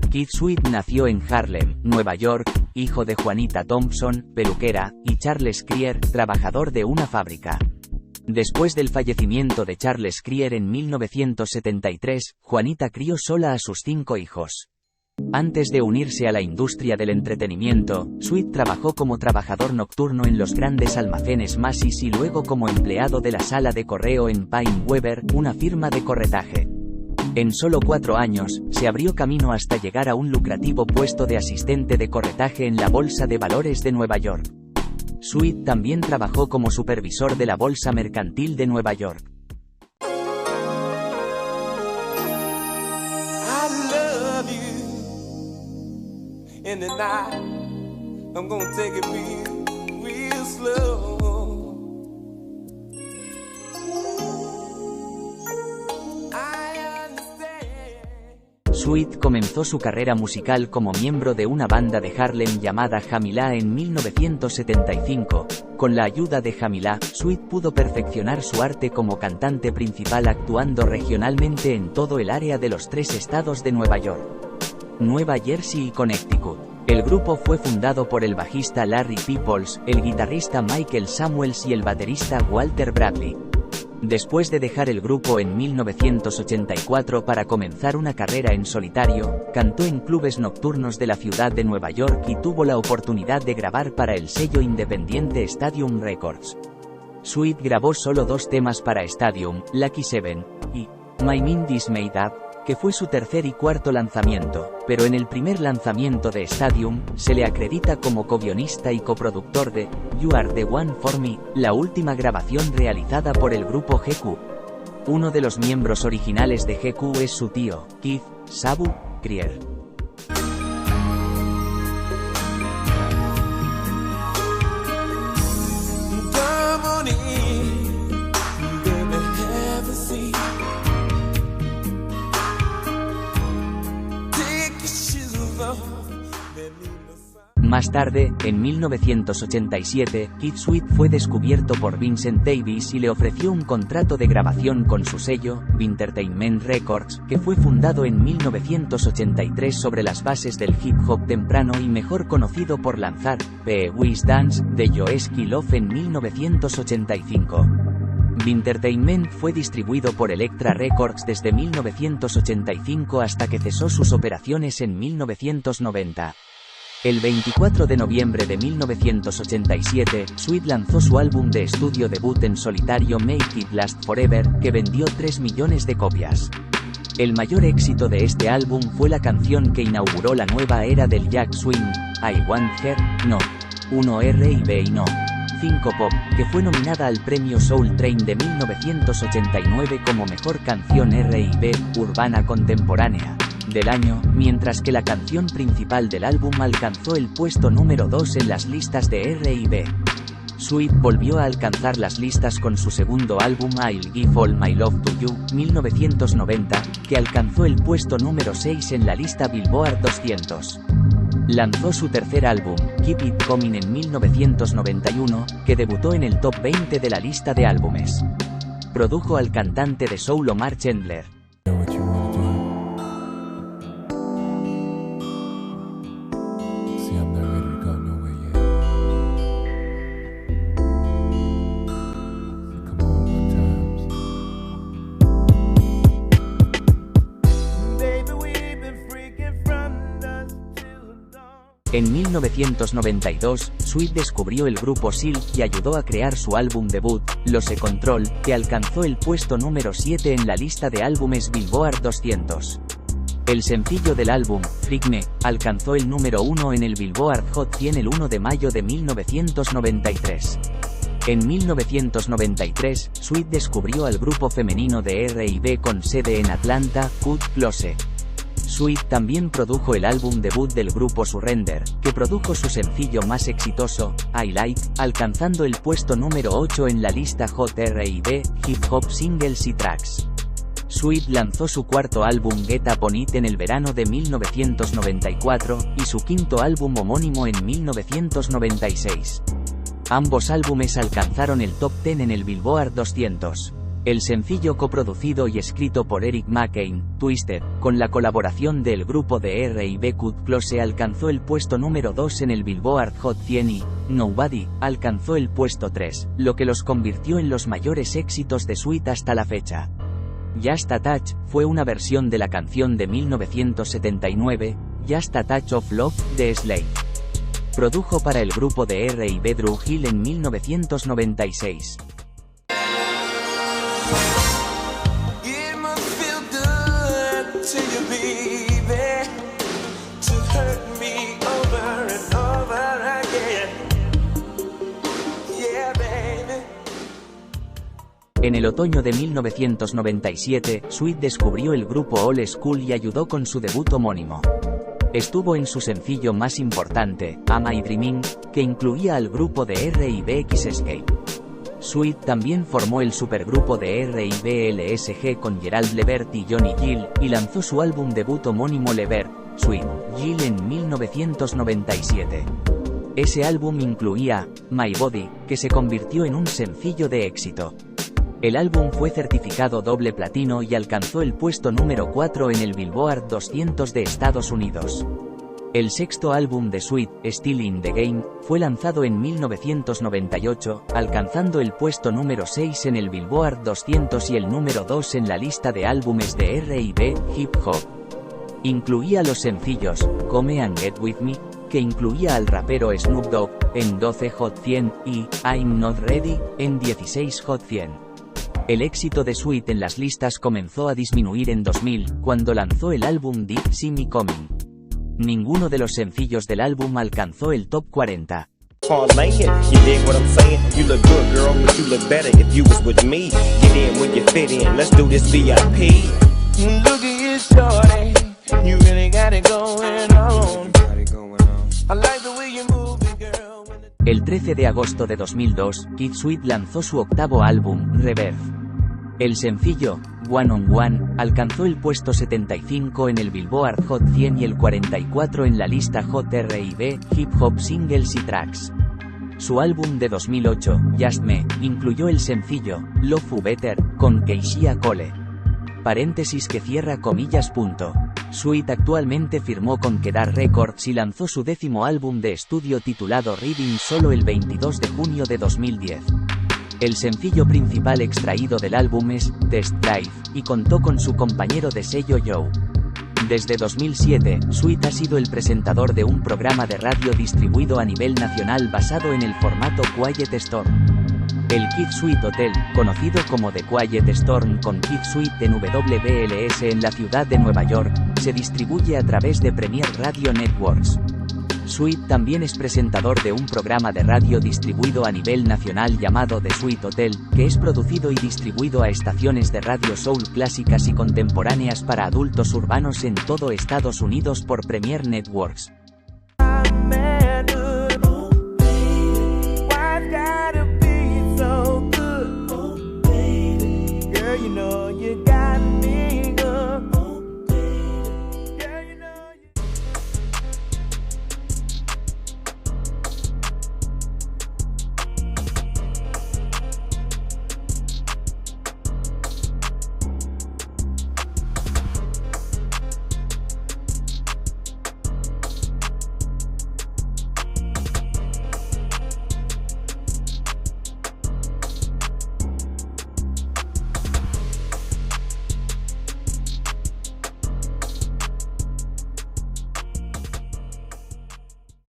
Keith Sweat nació en Harlem, Nueva York, hijo de Juanita Thompson, peluquera, y Charles Crier, trabajador de una fábrica. Después del fallecimiento de Charles Crier en 1973, Juanita crió sola a sus 5 hijos. Antes de unirse a la industria del entretenimiento, Sweat trabajó como trabajador nocturno en los grandes almacenes Macy's y luego como empleado de la sala de correo en Paine Webber, una firma de corretaje. En solo 4 años, se abrió camino hasta llegar a un lucrativo puesto de asistente de corretaje en la Bolsa de Valores de Nueva York. Sweat también trabajó como supervisor de la Bolsa Mercantil de Nueva York. In the night, I'm gonna take it real slow. Sweat comenzó su carrera musical como miembro de una banda de Harlem llamada Jamila en 1975. Con la ayuda de Jamila, Sweat pudo perfeccionar su arte como cantante principal actuando regionalmente en todo el área de los 3 estados de Nueva York, Nueva Jersey y Connecticut. El grupo fue fundado por el bajista Larry Peoples, el guitarrista Michael Samuels y el baterista Walter Bradley. Después de dejar el grupo en 1984 para comenzar una carrera en solitario, cantó en clubes nocturnos de la ciudad de Nueva York y tuvo la oportunidad de grabar para el sello independiente Stadium Records. Sweat grabó solo 2 temas para Stadium, Lucky 7 y My Mind Is Made Up, que fue su tercer y cuarto lanzamiento, pero en el primer lanzamiento de Stadium, se le acredita como co-guionista y coproductor de You Are the One for Me, la última grabación realizada por el grupo GQ. Uno de los miembros originales de GQ es su tío, Keith Sabu Crier. Más tarde, en 1987, Keith Sweat fue descubierto por Vincent Davis y le ofreció un contrato de grabación con su sello, Vintertainment Records, que fue fundado en 1983 sobre las bases del hip hop temprano y mejor conocido por lanzar Pee Wee's Dance, de Joeski Love en 1985. Vintertainment fue distribuido por Elektra Records desde 1985 hasta que cesó sus operaciones en 1990. El 24 de noviembre de 1987, Sweat lanzó su álbum de estudio debut en solitario Make It Last Forever, que vendió 3 millones de copias. El mayor éxito de este álbum fue la canción que inauguró la nueva era del Jack Swing, I Want Her, No. 1 R&B y No. 5 Pop, que fue nominada al premio Soul Train de 1989 como mejor canción R&B, urbana contemporánea del año, mientras que la canción principal del álbum alcanzó el puesto número 2 en las listas de R&B. Sweat volvió a alcanzar las listas con su segundo álbum I'll Give All My Love to You, 1990, que alcanzó el puesto número 6 en la lista Billboard 200. Lanzó su tercer álbum, Keep It Coming en 1991, que debutó en el top 20 de la lista de álbumes. Produjo al cantante de soul Omar Chandler. En 1992, Sweat descubrió el grupo Silk y ayudó a crear su álbum debut, Lose Control, que alcanzó el puesto número 7 en la lista de álbumes Billboard 200. El sencillo del álbum, Freak Me, alcanzó el número 1 en el Billboard Hot 100 el 1 de mayo de 1993. En 1993, Sweat descubrió al grupo femenino de R&B con sede en Atlanta, Cut Close. Sweat también produjo el álbum debut del grupo Surrender, que produjo su sencillo más exitoso, I Like, alcanzando el puesto número 8 en la lista Hot R&B, Hip Hop Singles y Tracks. Sweat lanzó su cuarto álbum Get Up On It en el verano de 1994, y su quinto álbum homónimo en 1996. Ambos álbumes alcanzaron el top 10 en el Billboard 200. El sencillo coproducido y escrito por Eric McCain, Twisted, con la colaboración del grupo de R&B Cut Close alcanzó el puesto número 2 en el Billboard Hot 100 y Nobody alcanzó el puesto 3, lo que los convirtió en los mayores éxitos de Sweet hasta la fecha. Just a Touch fue una versión de la canción de 1979, Just a Touch of Love, de Slade. Produjo para el grupo de R&B Dru Hill en 1996. En el otoño de 1997, Sweet descubrió el grupo Old School y ayudó con su debut homónimo. Estuvo en su sencillo más importante, Am I Dreaming, que incluía al grupo de R&B X Escape. Sweet también formó el supergrupo de R&B LSG con Gerald Levert y Johnny Gill, y lanzó su álbum debut homónimo Levert, Sweet, Gill en 1997. Ese álbum incluía My Body, que se convirtió en un sencillo de éxito. El álbum fue certificado doble platino y alcanzó el puesto número 4 en el Billboard 200 de Estados Unidos. El sexto álbum de Sweet, Still in the Game, fue lanzado en 1998, alcanzando el puesto número 6 en el Billboard 200 y el número 2 en la lista de álbumes de R&B, Hip Hop. Incluía los sencillos, Come and Get With Me, que incluía al rapero Snoop Dogg, en 12 Hot 100, y I'm Not Ready, en 16 Hot 100. El éxito de Sweet en las listas comenzó a disminuir en 2000, cuando lanzó el álbum Deep See Me Coming. Ninguno de los sencillos del álbum alcanzó el top 40. El 13 de agosto de 2002, Kid Sweet lanzó su octavo álbum, Rebirth. El sencillo, One on One, alcanzó el puesto 75 en el Billboard Hot 100 y el 44 en la lista Hot R&B, Hip Hop Singles y Tracks. Su álbum de 2008, Just Me, incluyó el sencillo, Love You Better, con Keisha Cole. Paréntesis que cierra comillas. Sweet actualmente firmó con Kedar Records y lanzó su 10º álbum de estudio titulado Reading solo el 22 de junio de 2010. El sencillo principal extraído del álbum es Test Drive, y contó con su compañero de sello Joe. Desde 2007, Sweet ha sido el presentador de un programa de radio distribuido a nivel nacional basado en el formato Quiet Storm. El Kid Sweet Hotel, conocido como The Quiet Storm con Kid Sweet en WBLS en la ciudad de Nueva York, se distribuye a través de Premier Radio Networks. Sweet también es presentador de un programa de radio distribuido a nivel nacional llamado The Sweet Hotel, que es producido y distribuido a estaciones de radio soul clásicas y contemporáneas para adultos urbanos en todo Estados Unidos por Premier Networks.